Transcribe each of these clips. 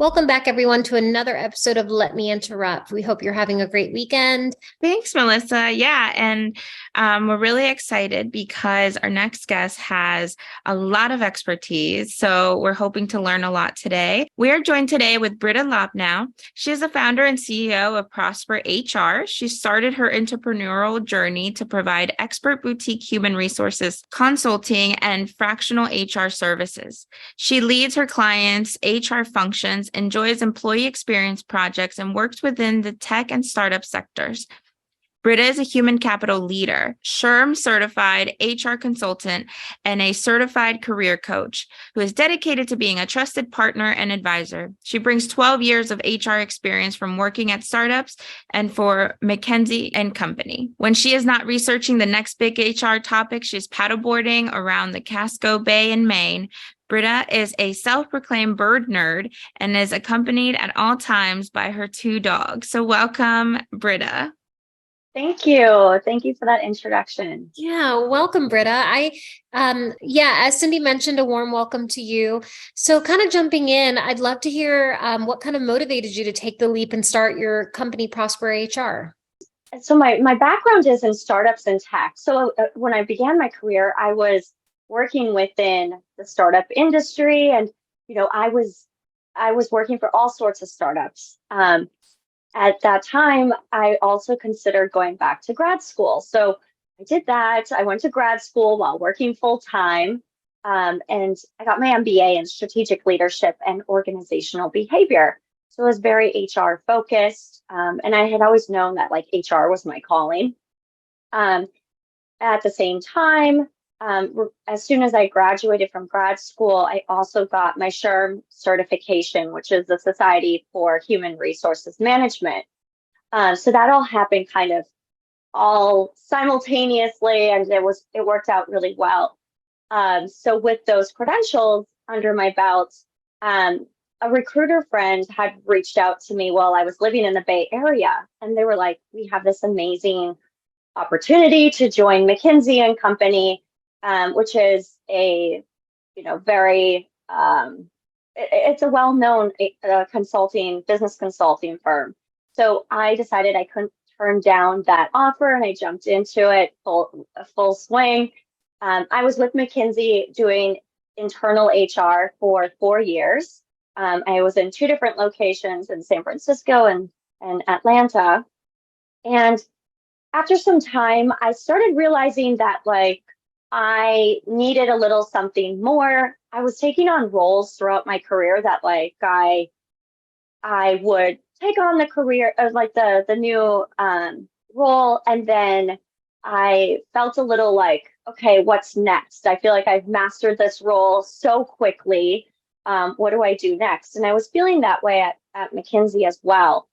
Welcome back, everyone, to another episode of Let Me Interrupt. We hope you're having a great weekend. Thanks, Melissa. Yeah, and we're really excited because our next guest has a lot of expertise. So we're hoping to learn a lot today. We are joined today with Brita Loppnow. She is the founder and CEO of Prosper HR. She started her entrepreneurial journey to provide expert boutique human resources consulting and fractional HR services. She leads her clients' HR functions, enjoys employee experience projects, and works within the tech and startup sectors. Brita is a human capital leader, SHRM certified HR consultant, and a certified career coach who is dedicated to being a trusted partner and advisor. She brings 12 years of HR experience from working at startups and for McKinsey and Company. When she is not researching the next big HR topic, she's paddleboarding around the Casco Bay in Maine. Brita is a self-proclaimed bird nerd and is accompanied at all times by her two dogs. So welcome, Brita. Thank you. Thank you for that introduction. Yeah, welcome, Brita. As Cindy mentioned, a warm welcome to you. So kind of jumping in, I'd love to hear what kind of motivated you to take the leap and start your company, Prosper HR. So my background is in startups and tech. So when I began my career, I was working within the startup industry, and I was working for all sorts of startups. At that time, I also considered going back to grad school. So I did that. I went to grad school while working full time, and I got my MBA in strategic leadership and organizational behavior. So I was very HR focused, and I had always known that HR was my calling. At the same time, as soon as I graduated from grad school, I also got my SHRM certification, which is the Society for Human Resources Management. So that all happened kind of all simultaneously, and it worked out really well. So with those credentials under my belt, a recruiter friend had reached out to me while I was living in the Bay Area, and they were like, "We have this amazing opportunity to join McKinsey and Company." Which is a, very, it's a well-known business consulting firm. So I decided I couldn't turn down that offer, and I jumped into it full swing. I was with McKinsey doing internal HR for 4 years. I was in 2 different locations in San Francisco and Atlanta. And after some time, I started realizing that I needed a little something more. I was taking on roles throughout my career that I would take on the career of the new role, and then I felt a little okay, what's next? I feel like I've mastered this role so quickly. What do I do next? And I was feeling that way at McKinsey as well.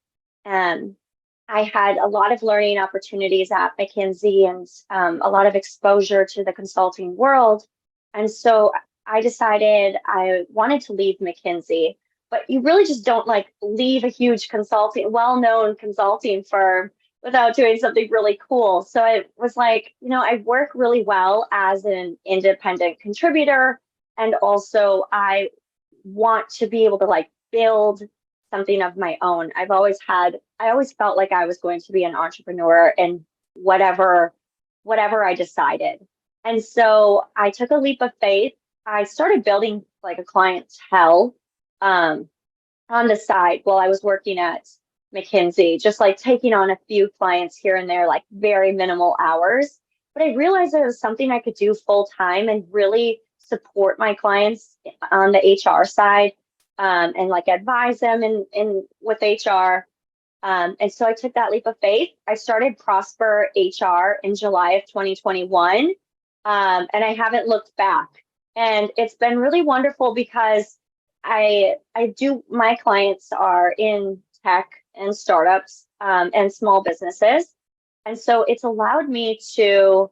I had a lot of learning opportunities at McKinsey and a lot of exposure to the consulting world. And so I decided I wanted to leave McKinsey, but you really just don't leave a huge well-known consulting firm without doing something really cool. So I was I work really well as an independent contributor. And also I want to be able to build something of my own. I always felt like I was going to be an entrepreneur in whatever I decided. And so I took a leap of faith. I started building a clientele on the side while I was working at McKinsey, just taking on a few clients here and there, very minimal hours. But I realized there was something I could do full time and really support my clients on the HR side. And advise them in with HR. And so I took that leap of faith. I started Prosper HR in July of 2021. And I haven't looked back. And it's been really wonderful because my clients are in tech and startups and small businesses. And so it's allowed me to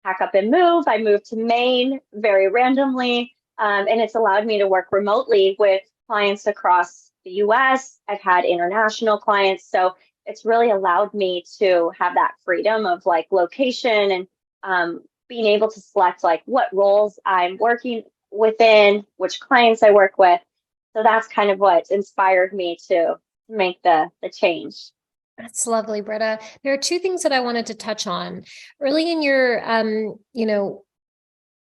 pack up and move. I moved to Maine very randomly. And it's allowed me to work remotely with clients across the US. I've had international clients. So it's really allowed me to have that freedom of location and being able to select what roles I'm working within, which clients I work with. So that's kind of what inspired me to make the change. That's lovely, Britta. There are two things that I wanted to touch on. Early in your,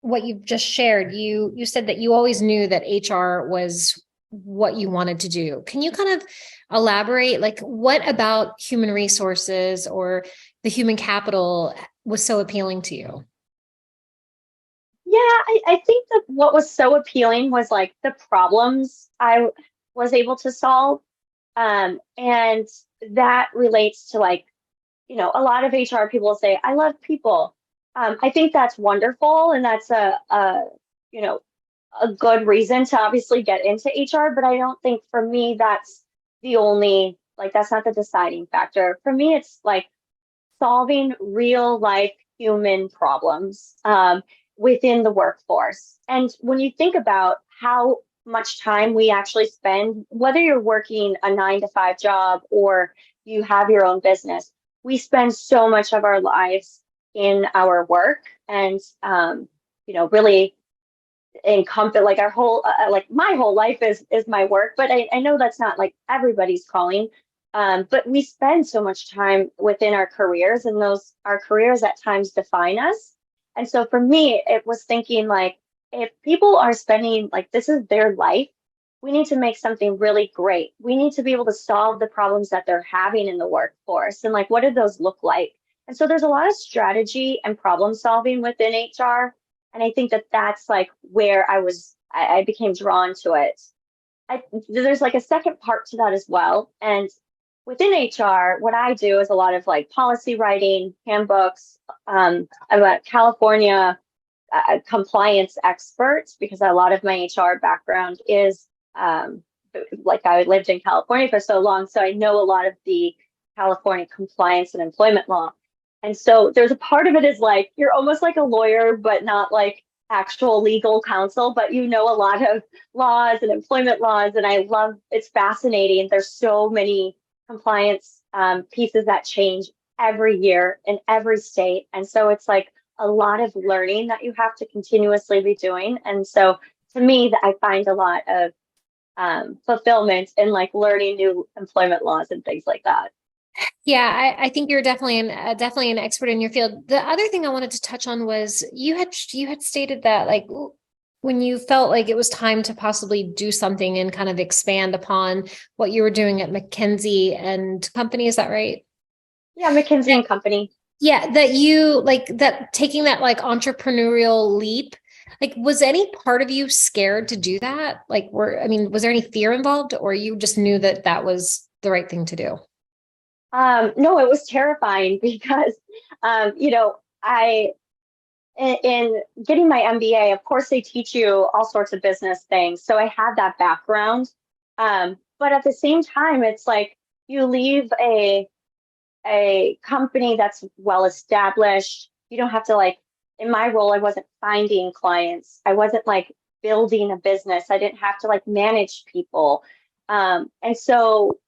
what you've just shared, you said that you always knew that HR was what you wanted to do. Can you kind of elaborate, like what about human resources or the human capital was so appealing to you? Yeah, I think that what was so appealing was like the problems I was able to solve. And that relates to like, a lot of HR people say, I love people. I think that's wonderful. And that's you know, a good reason to obviously get into HR, but I don't think for me that's the only, like, that's not the deciding factor. For me, it's like solving real life human problems within the workforce. And when you think about how much time we actually spend, whether you're working a 9 to 5 job or you have your own business, we spend so much of our lives in our work and, really encompass like our whole, like my whole life is my work, but I know that's not like everybody's calling. But we spend so much time within our careers, and our careers at times define us. And so for me, it was thinking like, if people are spending like this is their life, we need to make something really great. We need to be able to solve the problems that they're having in the workforce. And like, what do those look like? And so there's a lot of strategy and problem solving within HR. And I think that that's like where I became drawn to it. There's like a second part to that as well. And within HR, what I do is a lot of like policy writing, handbooks. I'm a California compliance expert because a lot of my HR background is like I lived in California for so long. So I know a lot of the California compliance and employment law. And so there's a part of it is like you're almost like a lawyer, but not like actual legal counsel, but you know a lot of laws and employment laws. And I love it's fascinating. There's so many compliance pieces that change every year in every state. And so it's like a lot of learning that you have to continuously be doing. And so to me, that I find a lot of fulfillment in like learning new employment laws and things like that. Yeah, I think you're definitely an expert in your field. The other thing I wanted to touch on was you had stated that like when you felt like it was time to possibly do something and kind of expand upon what you were doing at McKinsey and Company, is that right? Yeah, McKinsey and Company. Yeah, that you like that taking that like entrepreneurial leap. Like, was any part of you scared to do that? Like, was there any fear involved, or you just knew that that was the right thing to do? No, it was terrifying because, I in getting my MBA, of course, they teach you all sorts of business things. So I had that background. But at the same time, it's like you leave a company that's well established. You don't have to like, in my role, I wasn't finding clients. I wasn't like building a business. I didn't have to like manage people. And so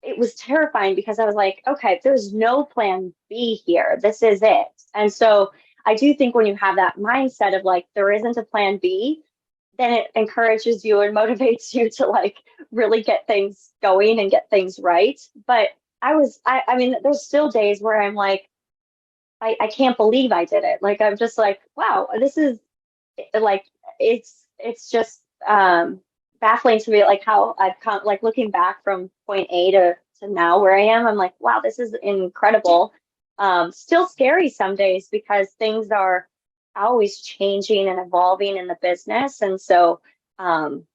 it was terrifying because I was like, okay, there's no plan B here. This is it. And so I do think when you have that mindset of like, there isn't a plan B, then it encourages you and motivates you to like really get things going and get things right. But I mean, there's still days where I'm like, I can't believe I did it. Like, I'm just like, wow, this is like, it's just baffling to me, like how I've come, like looking back from point A to now where I am, I'm like, wow, this is incredible. Still scary some days because things are always changing and evolving in the business. And so, and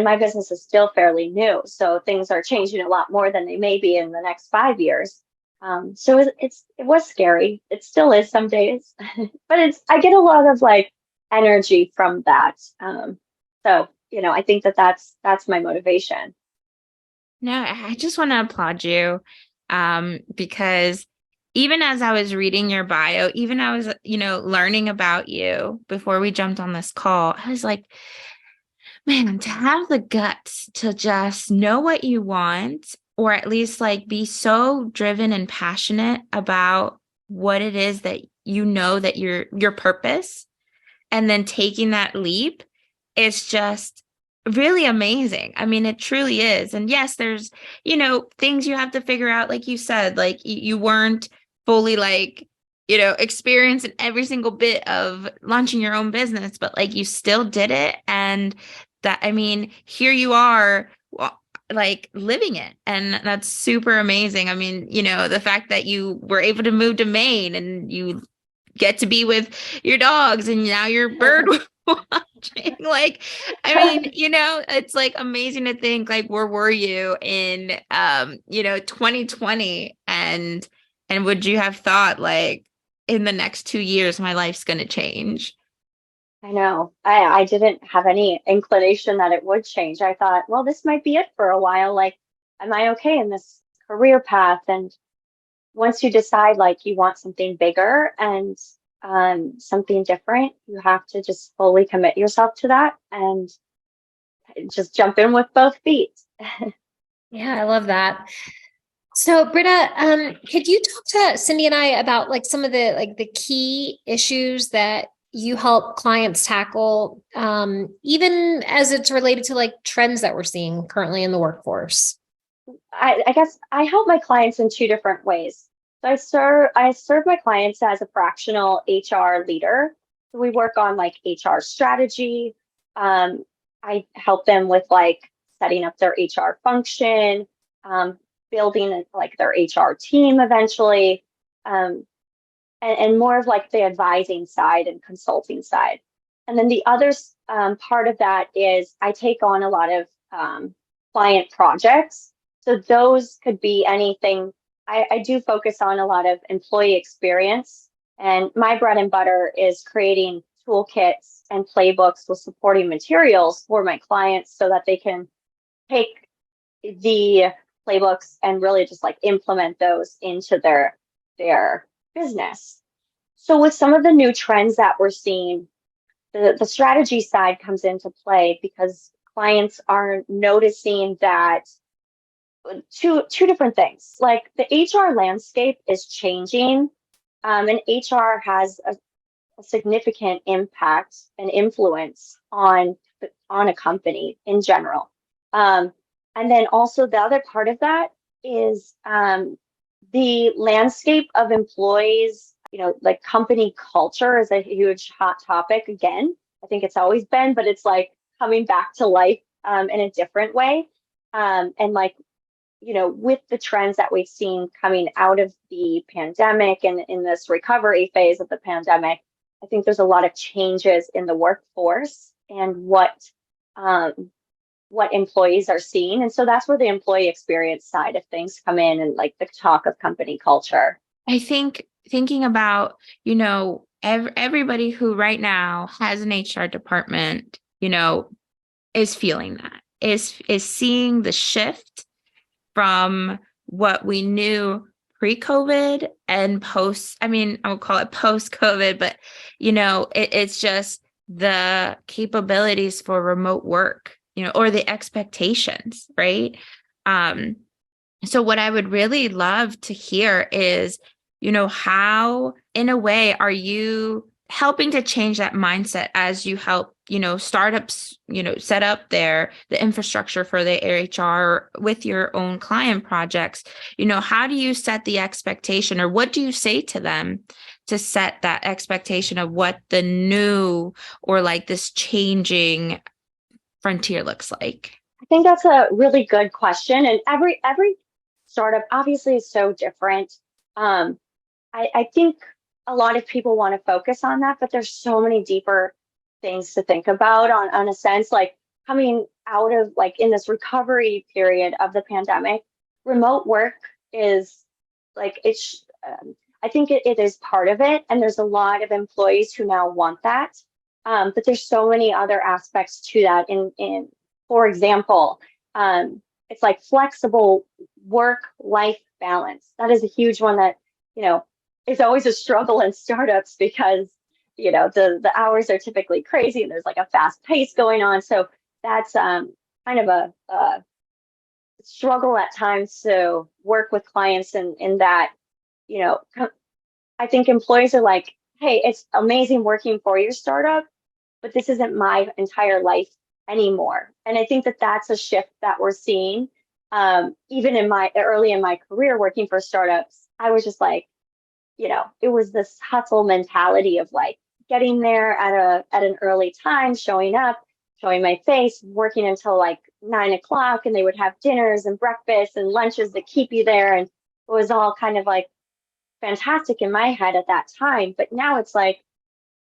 my business is still fairly new. So things are changing a lot more than they may be in the next 5 years. So it was scary. It still is some days, but I get a lot of like energy from that. So, I think that's my motivation. No, I just want to applaud you because even as I was reading your bio, even I was, learning about you before we jumped on this call, I was like, man, to have the guts to just know what you want, or at least like be so driven and passionate about what it is that that your purpose, and then taking that leap, it's just really amazing. I mean, it truly is. And yes, there's, things you have to figure out, like you said, like you weren't fully like, experienced in every single bit of launching your own business, but like you still did it. And that, I mean, here you are, like living it. And that's super amazing. I mean, the fact that you were able to move to Maine and you get to be with your dogs and now you're bird watching. Like, I mean, it's like amazing to think like where were you in 2020 and would you have thought like in the next 2 years my life's gonna change? I know. I didn't have any inclination that it would change. I thought, well, this might be it for a while. Like, am I okay in this career path? And once you decide like you want something bigger and something different, you have to just fully commit yourself to that and just jump in with both feet. Yeah, I love that. So, Britta, could you talk to Cindy and I about like some of the key issues that you help clients tackle, even as it's related to like trends that we're seeing currently in the workforce? I guess I help my clients in two different ways. So I serve my clients as a fractional HR leader. So we work on like HR strategy. Um, I help them with like setting up their HR function, um, building like their HR team eventually, and more of like the advising side and consulting side. And then the other part of that is I take on a lot of client projects. So those could be anything. I do focus on a lot of employee experience, and my bread and butter is creating toolkits and playbooks with supporting materials for my clients so that they can take the playbooks and really just like implement those into their business. So with some of the new trends that we're seeing, the strategy side comes into play because clients are noticing that two different things. Like the HR landscape is changing, and HR has a significant impact and influence on a company in general. And then also the other part of that is the landscape of employees. Like company culture is a huge hot topic again. I think it's always been, but it's like coming back to life in a different way. And like with the trends that we've seen coming out of the pandemic and in this recovery phase of the pandemic, I think there's a lot of changes in the workforce and what employees are seeing. And so that's where the employee experience side of things come in and like the talk of company culture. I think thinking about, everybody who right now has an HR department, is feeling that, is seeing the shift from what we knew pre-COVID and post. I mean, I would call it post-COVID, but it's just the capabilities for remote work, or the expectations, right? So what I would really love to hear is, how in a way are you helping to change that mindset as you help, startups, set up the infrastructure for the HR with your own client projects? How do you set the expectation, or what do you say to them to set that expectation of what the new or like this changing frontier looks like? I think that's a really good question. And every startup obviously is so different. I think a lot of people want to focus on that, but there's so many deeper things to think about on a sense, like coming out of like in this recovery period of the pandemic, remote work is like I think it is part of it, and there's a lot of employees who now want that. But there's so many other aspects to that. In for example, it's like flexible work-life balance. That is a huge one that is always a struggle in startups because the hours are typically crazy and there's like a fast pace going on. So that's kind of a struggle at times to work with clients in that I think employees are like, hey, it's amazing working for your startup, but this isn't my entire life anymore. And I think that that's a shift that we're seeing. Even in my early in my career working for startups, I was just like, it was this hustle mentality of like getting there at an early time, showing up, showing my face, working until like 9 o'clock, and they would have dinners and breakfasts and lunches to keep you there. And it was all kind of like fantastic in my head at that time. But now it's like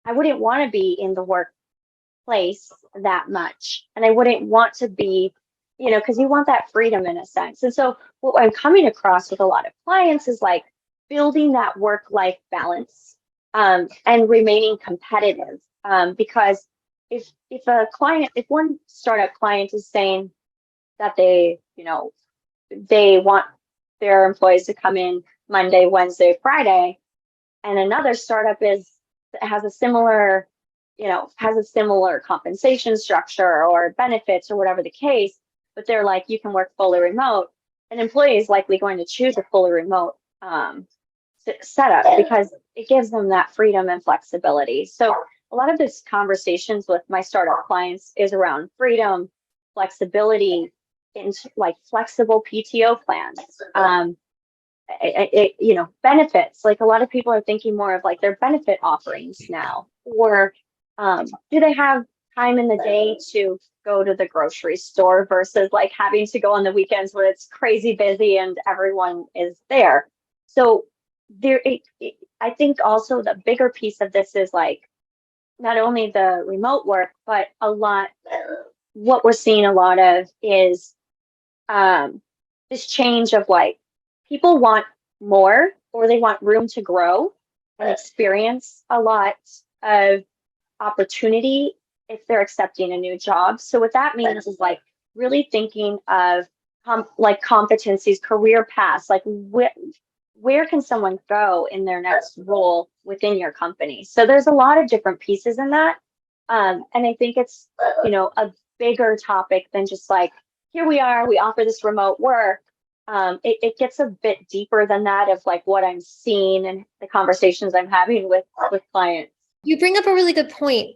I wouldn't want to be in the workplace that much. And I wouldn't want to be, because you want that freedom in a sense. And so what I'm coming across with a lot of clients is like building that work-life balance, and remaining competitive. Because if one startup client is saying that they want their employees to come in Monday, Wednesday, Friday, and another startup has a similar compensation structure or benefits or whatever the case, but they're like, you can work fully remote. An employee is likely going to choose a fully remote setup because it gives them that freedom and flexibility. So a lot of this conversations with my startup clients is around freedom, flexibility, into like flexible PTO plans, benefits. Like a lot of people are thinking more of like their benefit offerings now, or do they have time in the day to go to the grocery store versus like having to go on the weekends when it's crazy busy and everyone is there. So I think also the bigger piece of this is like not only the remote work, but what we're seeing a lot of is this change of like people want more, or they want room to grow and experience a lot of opportunity if they're accepting a new job. So what that means is like really thinking of like competencies, career paths, like where can someone go in their next role within your company? So there's a lot of different pieces in that. And I think it's, a bigger topic than just like, here we offer this remote work. It gets a bit deeper than that of like what I'm seeing and the conversations I'm having with clients. You bring up a really good point.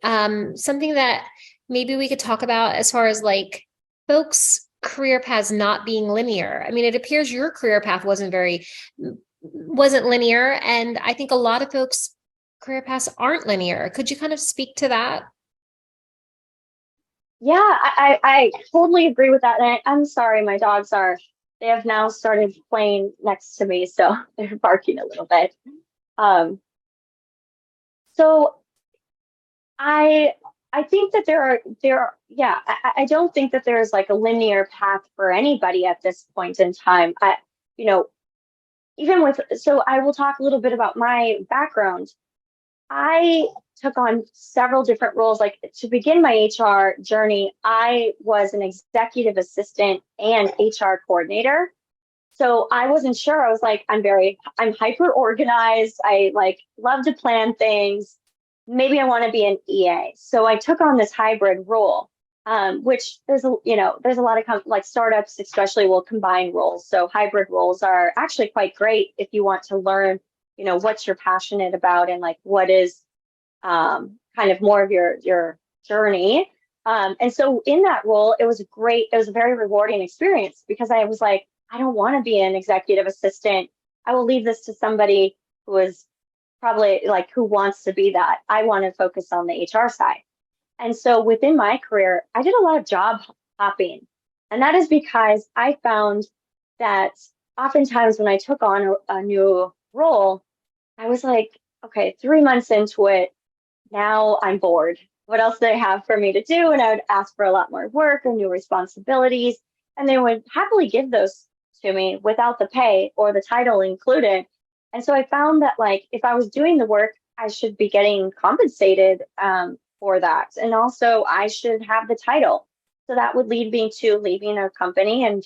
Something that maybe we could talk about as far as like folks' career paths not being linear. I mean, it appears your career path wasn't linear. And I think a lot of folks' career paths aren't linear. Could you kind of speak to that? Yeah, I totally agree with that. And I'm sorry, they have now started playing next to me, so they're barking a little bit. So I think that I don't think that there's like a linear path for anybody at this point in time. So I will talk a little bit about my background. I took on several different roles. Like to begin my HR journey, I was an executive assistant and HR coordinator. So I wasn't sure. I was like, I'm hyper organized. I like love to plan things. Maybe I want to be an EA. So I took on this hybrid role, which there's a lot of like startups especially will combine roles. So hybrid roles are actually quite great if you want to learn, what you're passionate about and like what is kind of more of your journey. And so in that role, it was a very rewarding experience because I was like, I don't want to be an executive assistant. I will leave this to somebody who is probably like who wants to be that. I want to focus on the HR side. And so within my career, I did a lot of job hopping. And that is because I found that oftentimes when I took on a new role, I was like, okay, 3 months into it, now I'm bored. What else do they have for me to do? And I would ask for a lot more work or new responsibilities. And they would happily give those to me without the pay or the title included. And so I found that like if I was doing the work, I should be getting compensated for that. And also I should have the title. So that would lead me to leaving a company and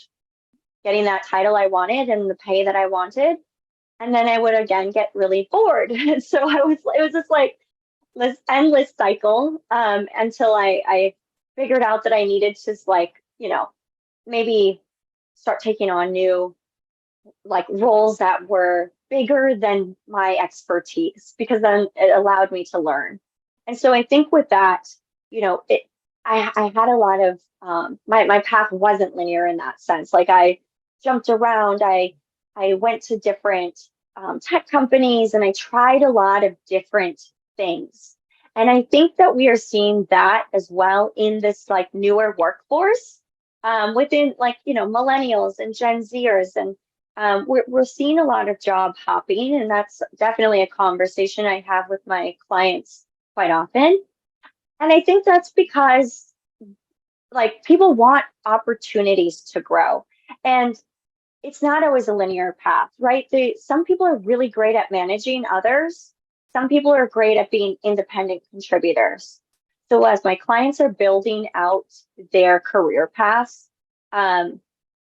getting that title I wanted and the pay that I wanted. And then I would again get really bored. So it was just like this endless cycle until I figured out that I needed to like, maybe start taking on new like roles that were bigger than my expertise because then it allowed me to learn. And so I think with that, I had a lot of my path wasn't linear in that sense. Like I jumped around. I went to different tech companies and I tried a lot of different things. And I think that we are seeing that as well in this like newer workforce within like, millennials and Gen Zers. And we're seeing a lot of job hopping. And that's definitely a conversation I have with my clients quite often. And I think that's because like people want opportunities to grow. And it's not always a linear path, right? Some people are really great at managing others. Some people are great at being independent contributors. So as my clients are building out their career paths, um,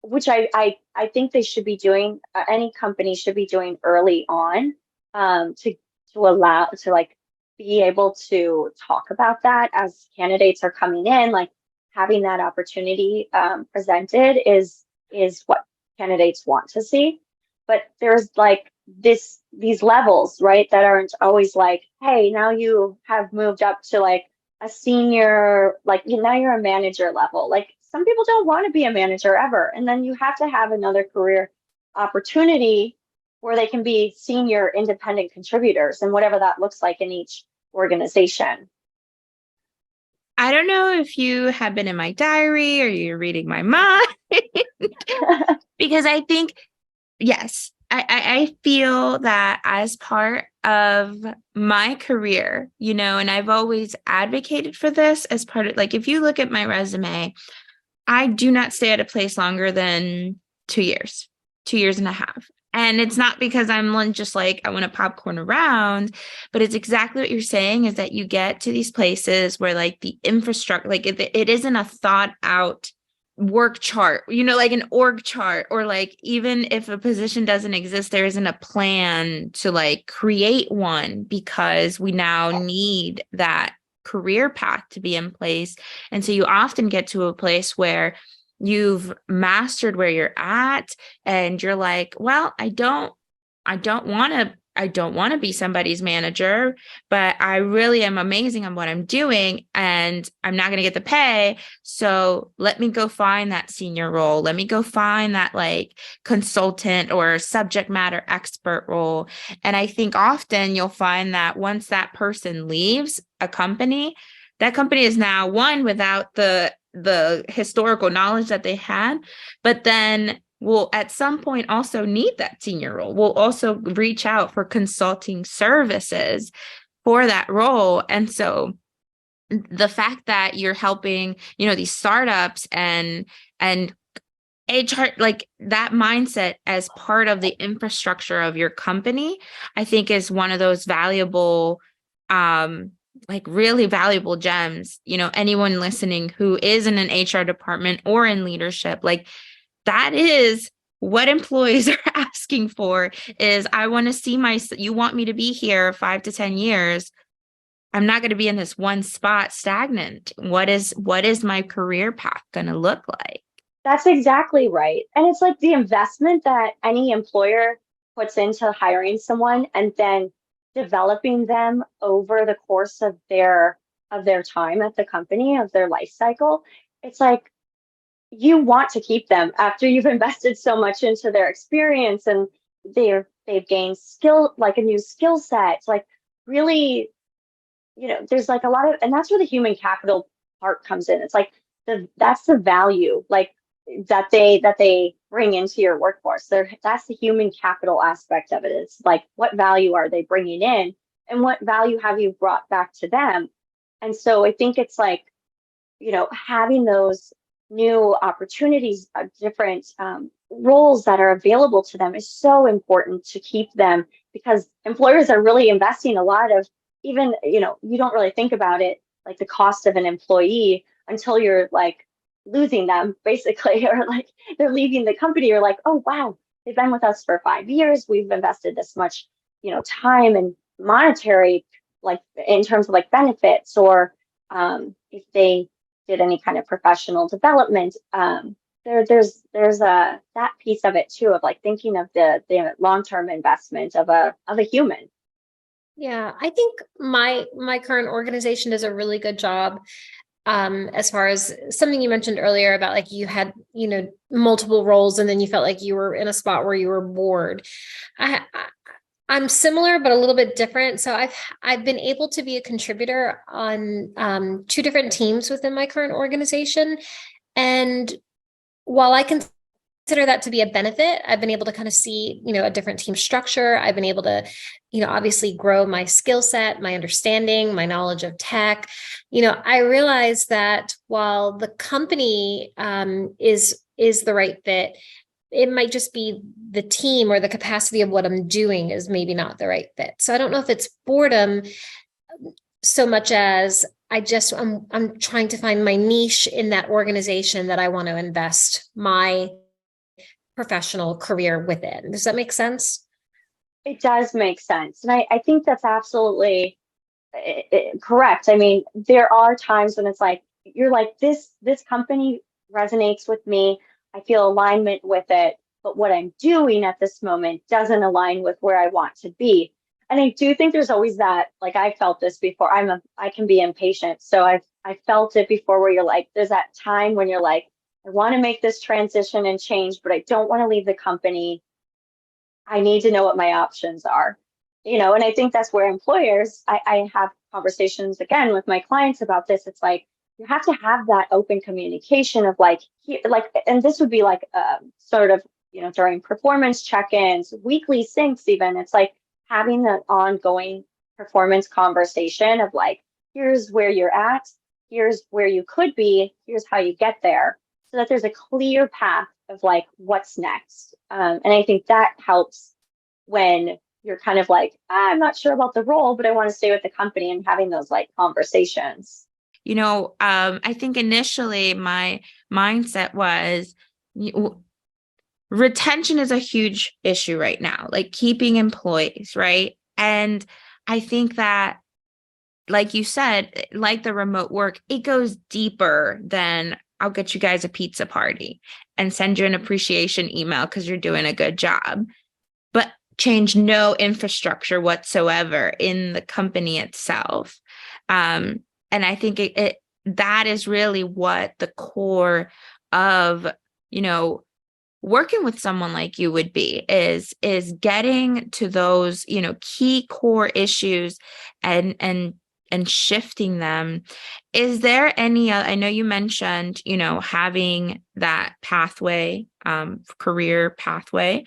which I think they should be doing, any company should be doing early on, to allow to like be able to talk about that as candidates are coming in, like having that opportunity presented is what candidates want to see. But there's like these levels, right, that aren't always like, hey, now you have moved up to like a senior, like now you're a manager level. Like some people don't want to be a manager ever. And then you have to have another career opportunity where they can be senior independent contributors and whatever that looks like in each organization. I don't know if you have been in my diary or you're reading my mind, because I think, yes, I feel that as part of my career, and I've always advocated for this as part of, like, if you look at my resume, I do not stay at a place longer than 2 years, 2 years and a half. And it's not because I'm just like, I want to popcorn around, but it's exactly what you're saying, is that you get to these places where like the infrastructure, like it isn't a thought out work chart, like an org chart, or like even if a position doesn't exist, there isn't a plan to like create one, because we now need that career path to be in place. And so you often get to a place where you've mastered where you're at and you're like, well, I don't want to be somebody's manager, but I really am amazing on what I'm doing and I'm not going to get the pay. So let me go find that senior role. Let me go find that like consultant or subject matter expert role. And I think often you'll find that once that person leaves a company, that company is now one without the historical knowledge that they had, but then will at some point also need that senior role. We'll also reach out for consulting services for that role. And so the fact that you're helping, these startups and HR, like that mindset as part of the infrastructure of your company, I think is one of those valuable, like really valuable gems. Anyone listening who is in an HR department or in leadership, like that is what employees are asking for, is I want to see you want me to be here 5 to 10 years. I'm not going to be in this one spot stagnant. What is my career path going to look like? That's exactly right. And it's like the investment that any employer puts into hiring someone and then developing them over the course of their time at the company, of their life cycle. It's like you want to keep them after you've invested so much into their experience and they've gained skill, like a new skill set. It's like really, there's like a lot of, and that's where the human capital part comes in. It's like that's the value, like that they bring into your workforce. That's the human capital aspect of it. It's like, what value are they bringing in and what value have you brought back to them? And so I think it's like, having those new opportunities, different roles that are available to them is so important to keep them, because employers are really investing a lot of, even, you don't really think about it, like the cost of an employee until you're like losing them basically, or like they're leaving the company. You're like, oh, wow, they've been with us for 5 years. We've invested this much, time and monetary, like in terms of like benefits, or if they did any kind of professional development. There's that piece of it too, of like thinking of the long-term investment of a human. Yeah, I think my current organization does a really good job as far as something you mentioned earlier about like you had, multiple roles and then you felt like you were in a spot where you were bored. I'm similar, but a little bit different. So I've been able to be a contributor on two different teams within my current organization. And while I consider that to be a benefit, I've been able to kind of see, a different team structure. I've been able to, obviously grow my skill set, my understanding, my knowledge of tech. I realize that while the company is the right fit, it might just be the team or the capacity of what I'm doing is maybe not the right fit. So I don't know if it's boredom so much as I'm trying to find my niche in that organization that I want to invest my professional career within. Does that make sense? It does make sense. And I think that's absolutely correct. I mean, there are times when it's like, you're like, this company resonates with me. I feel alignment with it, but what I'm doing at this moment doesn't align with where I want to be. And I do think there's always that, like I felt this before. I can be impatient. So I felt it before where you're like, there's that time when you're like, I want to make this transition and change, but I don't want to leave the company. I need to know what my options are. And I think that's where employers, I have conversations again with my clients about this. It's like, you have to have that open communication of like, and this would be like sort of, during performance check-ins, weekly syncs even. It's like having that ongoing performance conversation of like, here's where you're at, here's where you could be, here's how you get there, so that there's a clear path of like what's next. And I think that helps when you're kind of like, I'm not sure about the role, but I want to stay with the company, and having those like conversations. I think initially my mindset was retention is a huge issue right now, like keeping employees, right? And I think that, like you said, like the remote work, it goes deeper than I'll get you guys a pizza party and send you an appreciation email because you're doing a good job, but change no infrastructure whatsoever in the company itself. And I think that is really what the core of, working with someone like you would be, is getting to those, key core issues and shifting them. Is there any, I know you mentioned, having that pathway, career pathway,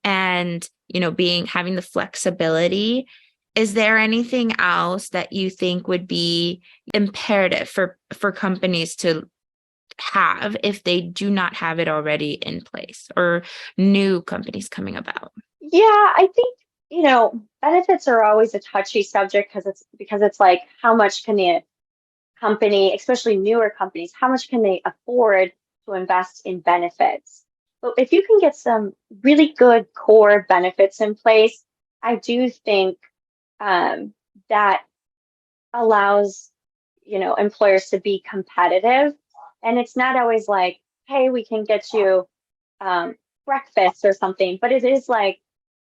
and, having the flexibility. Is there anything else that you think would be imperative for companies to have if they do not have it already in place, or new companies coming about? Yeah, I think, benefits are always a touchy subject because it's like, how much can the company, especially newer companies, how much can they afford to invest in benefits? But if you can get some really good core benefits in place, I do think that allows, employers to be competitive. And it's not always like, hey, we can get you breakfast or something, but it is like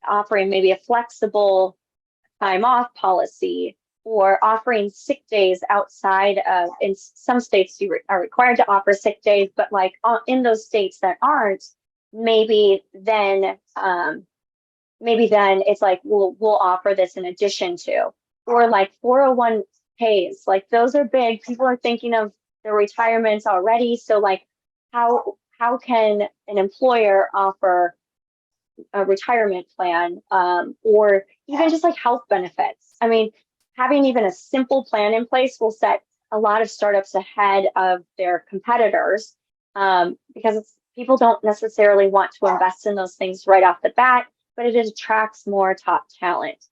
offering maybe a flexible time off policy, or offering sick days outside of, in some states you are required to offer sick days, but like in those states that aren't, maybe then it's like, we'll offer this in addition to, or like 401ks, like those are big. People are thinking of their retirements already. So like, how can an employer offer a retirement plan, or even just like health benefits? I mean, having even a simple plan in place will set a lot of startups ahead of their competitors, because people don't necessarily want to invest in those things right off the bat, but it attracts more top talent.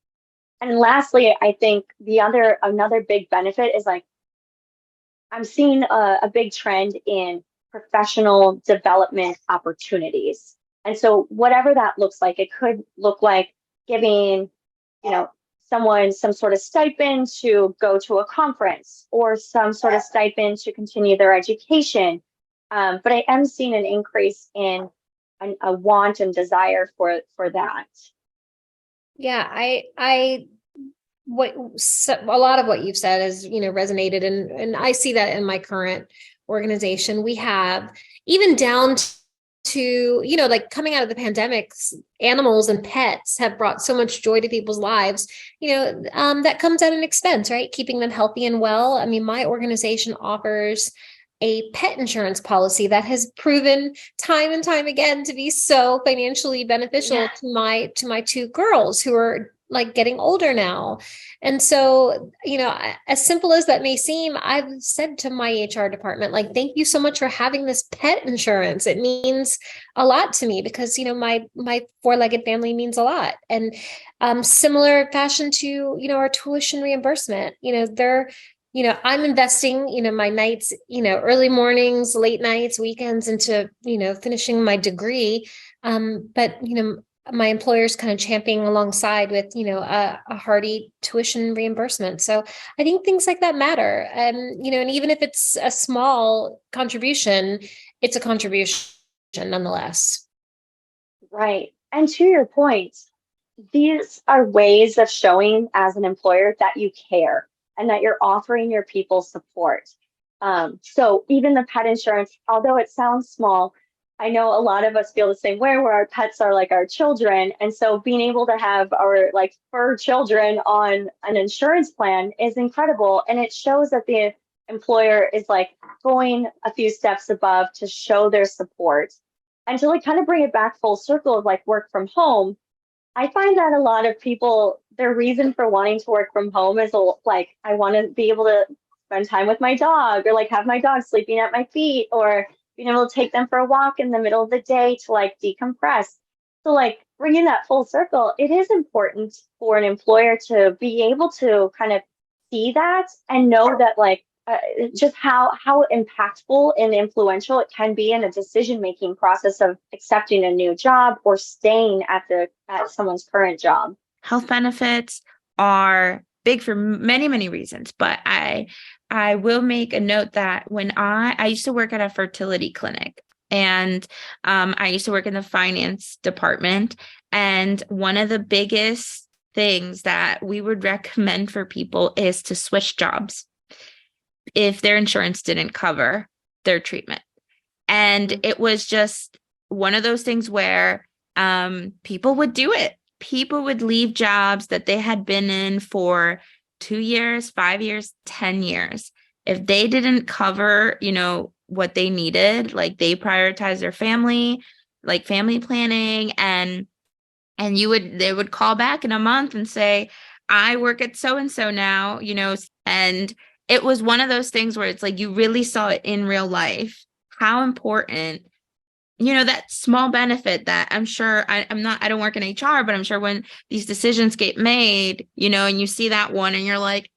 And lastly, I think another big benefit is like, I'm seeing a big trend in professional development opportunities. And so whatever that looks like, it could look like giving, someone some sort of stipend to go to a conference, or some sort of stipend to continue their education. But I am seeing an increase in a want and desire for that. Yeah, I a lot of what you've said has, resonated. And I see that in my current organization. We have even down to, like coming out of the pandemic, animals and pets have brought so much joy to people's lives, that comes at an expense, right? Keeping them healthy and well. I mean, my organization offers a pet insurance policy that has proven time and time again to be so financially beneficial to my two girls who are like getting older now. And so, as simple as that may seem, I've said to my HR department, like, thank you so much for having this pet insurance. It means a lot to me because, my four-legged family means a lot. And similar fashion to, our tuition reimbursement, I'm investing, my nights, early mornings, late nights, weekends into, finishing my degree. But, my employer's kind of championing alongside with, a hearty tuition reimbursement. So I think things like that matter. And even if it's a small contribution, it's a contribution nonetheless. Right. And to your point, these are ways of showing as an employer that you care and that you're offering your people support. So even the pet insurance, although it sounds small, I know a lot of us feel the same way where our pets are like our children. And so being able to have our like fur children on an insurance plan is incredible. And it shows that the employer is like going a few steps above to show their support and to like kind of bring it back full circle of like work from home. I find that a lot of people, their reason for wanting to work from home is like, I want to be able to spend time with my dog or like have my dog sleeping at my feet or being able to take them for a walk in the middle of the day to like decompress. So like bringing that full circle, it is important for an employer to be able to kind of see that and know that like just how impactful and influential it can be in a decision making process of accepting a new job or staying at someone's current job. Health benefits are big for many, many reasons, but I will make a note that when I used to work at a fertility clinic and I used to work in the finance department. And one of the biggest things that we would recommend for people is to switch jobs if their insurance didn't cover their treatment. And it was just one of those things where people would do it. People would leave jobs that they had been in for 2 years, 5 years, 10 years. If they didn't cover, what they needed, like they prioritized their family, like family planning, and they would call back in a month and say, I work at so-and-so now, and it was one of those things where it's like you really saw it in real life, how important, that small benefit that I'm sure I don't work in HR, but I'm sure when these decisions get made, and you see that one and you're like,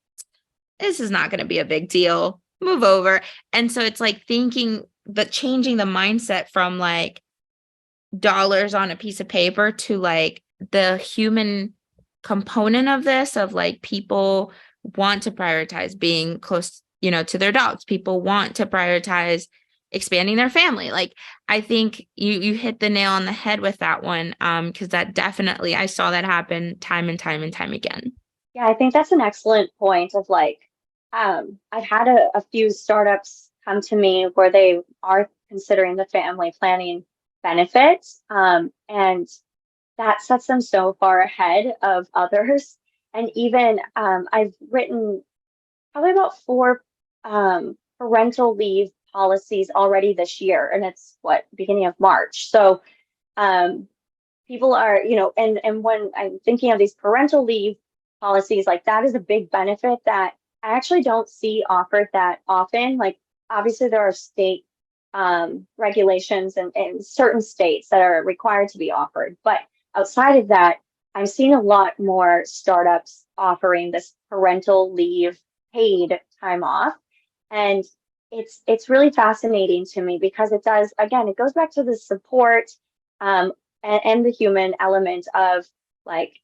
this is not going to be a big deal, move over. And so it's like changing the mindset from like dollars on a piece of paper to like the human component of this, of like people want to prioritize being close, to their dogs. People want to prioritize expanding their family. Like, I think you hit the nail on the head with that one. Because that definitely, I saw that happen time and time and time again. Yeah, I think that's an excellent point of like, I've had a few startups come to me where they are considering the family planning benefits. And that sets them so far ahead of others. And even I've written probably about 4 parental leave policies already this year, and it's beginning of March. So people are, and when I'm thinking of these parental leave policies, like that is a big benefit that I actually don't see offered that often. Like obviously there are state regulations and certain states that are required to be offered, but outside of that, I'm seeing a lot more startups offering this parental leave paid time off. And it's really fascinating to me because it does, again, it goes back to the support and the human element of like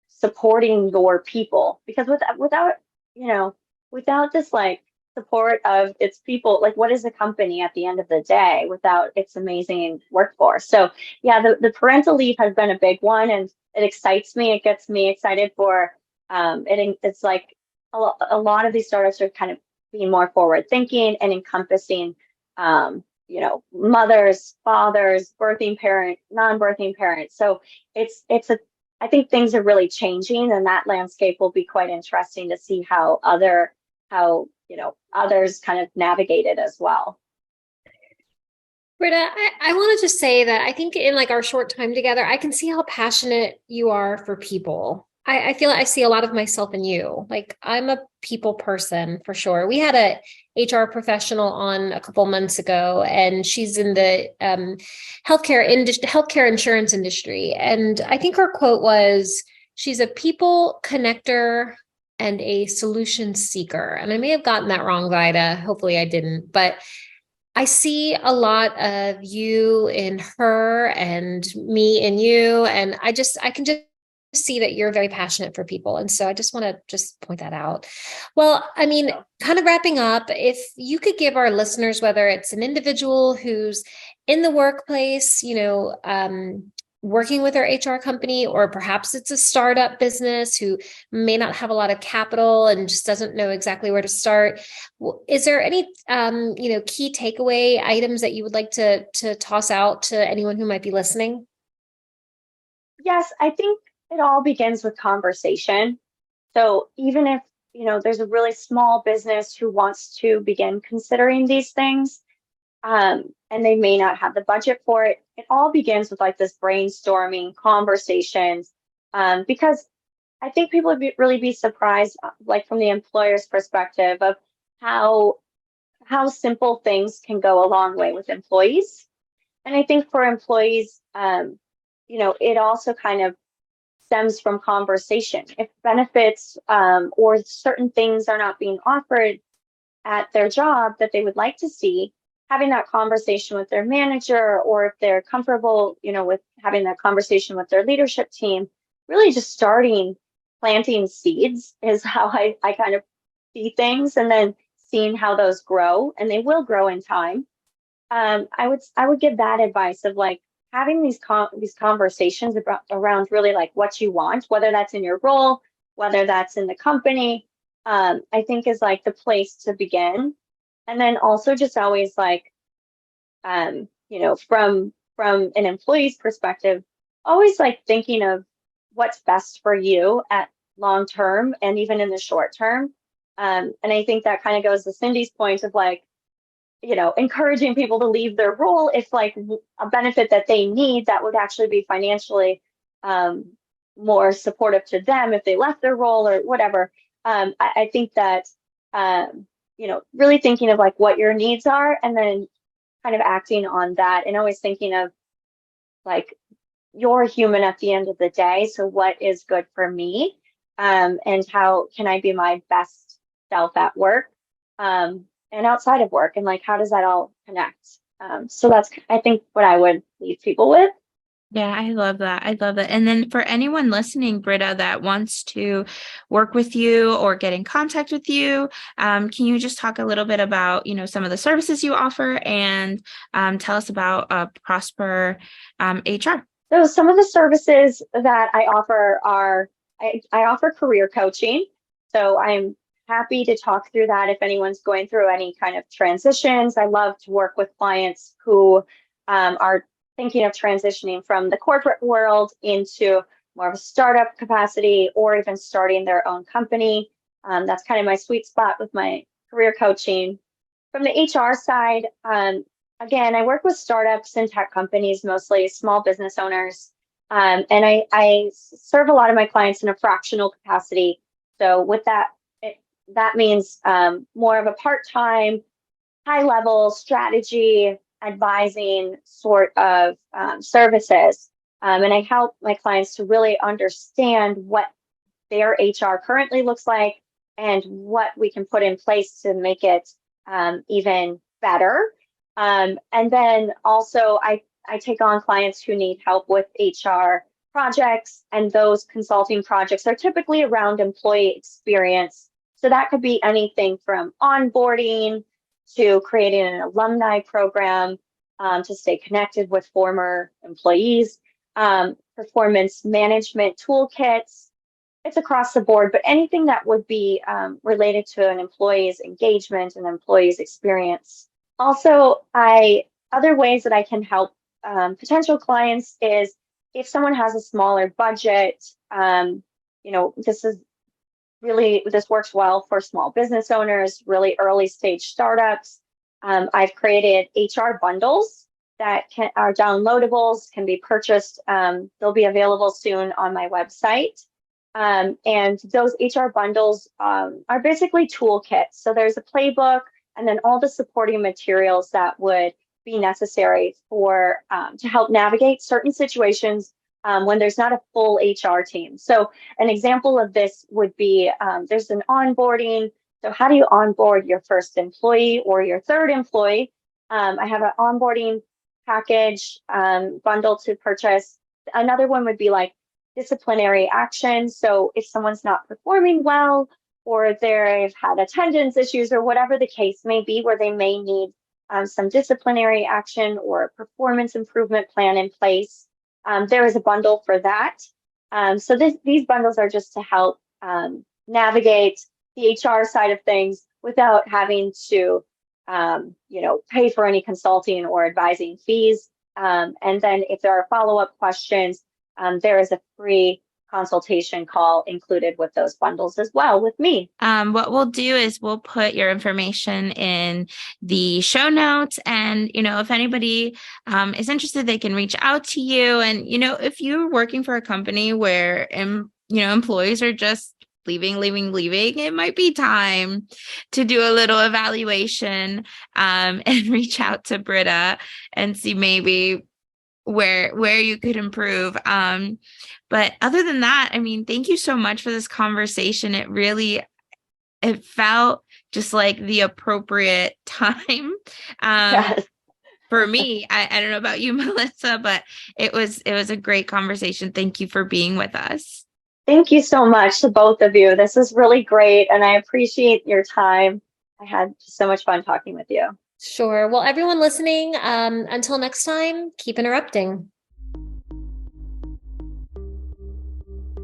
supporting your people, because without this like support of its people, like what is a company at the end of the day without its amazing workforce? So yeah, the parental leave has been a big one, and it excites me. It gets me excited for It's like a lot of these startups are kind of being more forward thinking and encompassing, mothers, fathers, birthing parent, non-birthing parents. So I think things are really changing, and that landscape will be quite interesting to see how others kind of navigate it as well. Britta, I want to just say that I think in like our short time together, I can see how passionate you are for people. I feel I see a lot of myself in you. Like I'm a people person for sure. We had a HR professional on a couple months ago, and she's in the healthcare insurance industry. And I think her quote was, "She's a people connector and a solution seeker." And I may have gotten that wrong, Vida. Hopefully I didn't, but I see a lot of you in her and me in you. And I can just see that you're very passionate for people. And so I just want to just point that out. Well, I mean, kind of wrapping up, if you could give our listeners, whether it's an individual who's in the workplace, working with their HR company, or perhaps it's a startup business who may not have a lot of capital and just doesn't know exactly where to start. Is there any, key takeaway items that you would like to toss out to anyone who might be listening? Yes, I think it all begins with conversation. So even if, there's a really small business who wants to begin considering these things, and they may not have the budget for it, it all begins with like this brainstorming conversations, because I think people would really be surprised, like from the employer's perspective, of how simple things can go a long way with employees. And I think for employees, it also kind of stems from conversation. If benefits, or certain things are not being offered at their job that they would like to see, having that conversation with their manager, or if they're comfortable, with having that conversation with their leadership team, really just planting seeds is how I kind of see things, and then seeing how those grow, and they will grow in time. I would give that advice of like having these conversations around really like what you want, whether that's in your role, whether that's in the company. I think is like the place to begin. And then also just always like, from an employee's perspective, always like thinking of what's best for you at long term and even in the short term. And I think that kind of goes to Cindy's point of like, encouraging people to leave their role if like a benefit that they need that would actually be financially, more supportive to them if they left their role or whatever. I think that, really thinking of like what your needs are, and then kind of acting on that, and always thinking of like, you're human at the end of the day. So what is good for me? And how can I be my best self at work? And outside of work, and like how does that all connect? So that's, I think, what I would leave people with. Yeah, I love that. I love that. And then for anyone listening, Britta, that wants to work with you or get in contact with you, can you just talk a little bit about, some of the services you offer, and tell us about Prosper HR? So some of the services that I offer are, I offer career coaching. So I'm happy to talk through that if anyone's going through any kind of transitions. I love to work with clients who, are thinking of transitioning from the corporate world into more of a startup capacity, or even starting their own company. That's kind of my sweet spot with my career coaching. From the HR side, again, I work with startups and tech companies, mostly small business owners. And I serve a lot of my clients in a fractional capacity. So with that, that means more of a part-time, high-level strategy advising sort of services. And I help my clients to really understand what their HR currently looks like, and what we can put in place to make it even better. And then also I take on clients who need help with HR projects, and those consulting projects are typically around employee experience. So that could be anything from onboarding to creating an alumni program, to stay connected with former employees, performance management toolkits, it's across the board, but anything that would be related to an employee's engagement and employee's experience. Also, other ways that I can help potential clients is if someone has a smaller budget, this works well for small business owners, really early stage startups. I've created HR bundles that are downloadables, can be purchased. They'll be available soon on my website. And those HR bundles are basically toolkits. So there's a playbook and then all the supporting materials that would be necessary for to help navigate certain situations when there's not a full HR team. So an example of this would be there's an onboarding. So how do you onboard your first employee or your third employee? I have an onboarding package bundle to purchase. Another one would be like disciplinary action. So if someone's not performing well, or they've had attendance issues, or whatever the case may be, where they may need some disciplinary action or a performance improvement plan in place, there is a bundle for that. So these bundles are just to help navigate the HR side of things without having to, pay for any consulting or advising fees. And then if there are follow-up questions, there is a free consultation call included with those bundles as well with me. What we'll do is we'll put your information in the show notes, and if anybody is interested, they can reach out to you. And if you're working for a company where employees are just leaving, it might be time to do a little evaluation and reach out to Brita and see maybe where you could improve. But other than that, I mean, thank you so much for this conversation. It felt just like the appropriate time Yes. for me. I don't know about you, Melissa, but it was a great conversation. Thank you for being with us. Thank you so much to both of you. This is really great, and I appreciate your time. I had so much fun talking with you. Sure. Well, everyone listening, until next time, keep interrupting.